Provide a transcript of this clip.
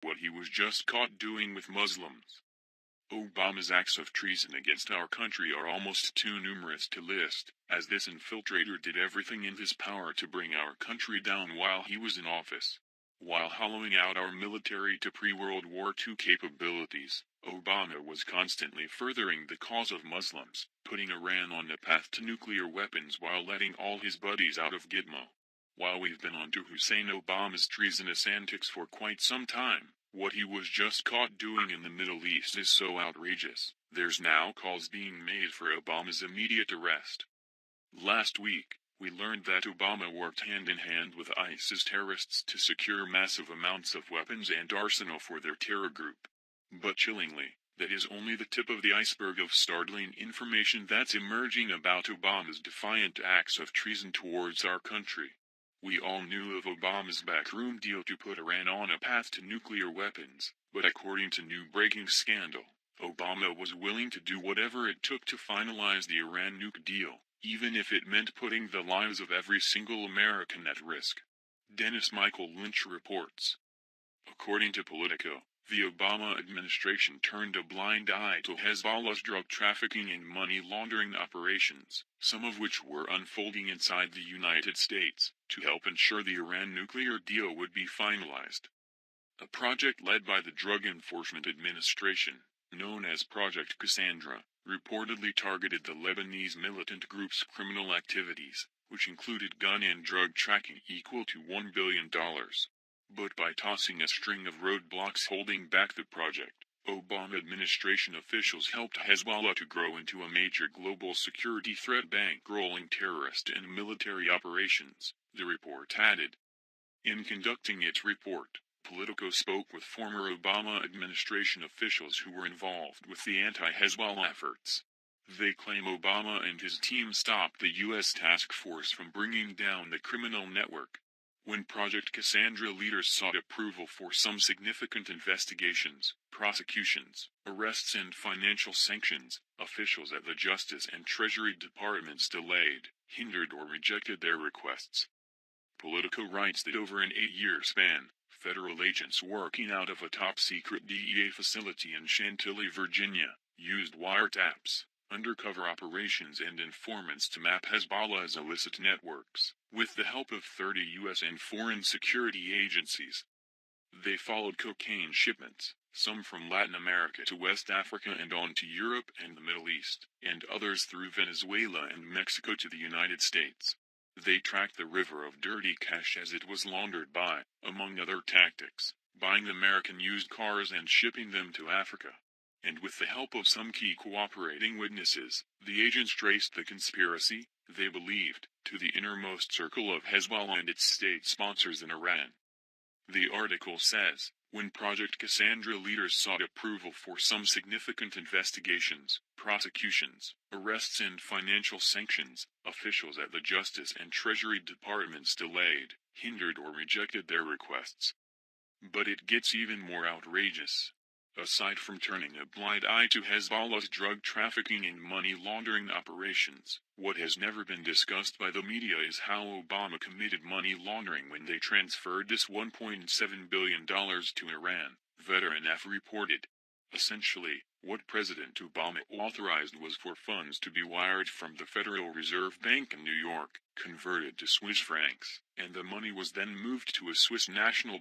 what he was just caught doing with Muslims. Obama's acts of treason against our country are almost too numerous to list, as this infiltrator did everything in his power to bring our country down while he was in office. While hollowing out our military to pre-World War II capabilities, Obama was constantly furthering the cause of Muslims, putting Iran on the path to nuclear weapons while letting all his buddies out of Gitmo. While we've been on to Hussein Obama's treasonous antics for quite some time, what he was just caught doing in the Middle East is so outrageous, there's now calls being made for Obama's immediate arrest. Last week, we learned that Obama worked hand-in-hand with ISIS terrorists to secure massive amounts of weapons and arsenal for their terror group. But chillingly, that is only the tip of the iceberg of startling information that's emerging about Obama's defiant acts of treason towards our country. We all knew of Obama's backroom deal to put Iran on a path to nuclear weapons, but according to new breaking scandal, Obama was willing to do whatever it took to finalize the Iran nuke deal, even if it meant putting the lives of every single American at risk. Dennis Michael Lynch reports. According to Politico, the Obama administration turned a blind eye to Hezbollah's drug trafficking and money laundering operations, some of which were unfolding inside the United States, to help ensure the Iran nuclear deal would be finalized. A project led by the Drug Enforcement Administration, known as Project Cassandra, reportedly targeted the Lebanese militant group's criminal activities, which included gun and drug tracking equal to $1 billion. But by tossing a string of roadblocks holding back the project, Obama administration officials helped Hezbollah to grow into a major global security threat bankrolling terrorist and military operations, the report added. In conducting its report, Politico spoke with former Obama administration officials who were involved with the anti-Hezbollah efforts. They claim Obama and his team stopped the U.S. task force from bringing down the criminal network. When Project Cassandra leaders sought approval for some significant investigations, prosecutions, arrests and financial sanctions, officials at the Justice and Treasury Departments delayed, hindered or rejected their requests. Politico writes that over an 8-year span, federal agents working out of a top-secret DEA facility in Chantilly, Virginia, used wiretaps, undercover operations and informants to map Hezbollah's illicit networks, with the help of 30 U.S. and foreign security agencies. They followed cocaine shipments, some from Latin America to West Africa and on to Europe and the Middle East, and others through Venezuela and Mexico to the United States. They tracked the river of dirty cash as it was laundered by, among other tactics, buying American used cars and shipping them to Africa. And with the help of some key cooperating witnesses, the agents traced the conspiracy, they believed, to the innermost circle of Hezbollah and its state sponsors in Iran. The article says, when Project Cassandra leaders sought approval for some significant investigations, prosecutions, arrests and financial sanctions, officials at the Justice and Treasury Departments delayed, hindered or rejected their requests. But it gets even more outrageous. Aside from turning a blind eye to Hezbollah's drug trafficking and money laundering operations, what has never been discussed by the media is how Obama committed money laundering when they transferred this $1.7 billion to Iran, Veteran F reported. Essentially, what President Obama authorized was for funds to be wired from the Federal Reserve Bank in New York, converted to Swiss francs, and the money was then moved to a Swiss national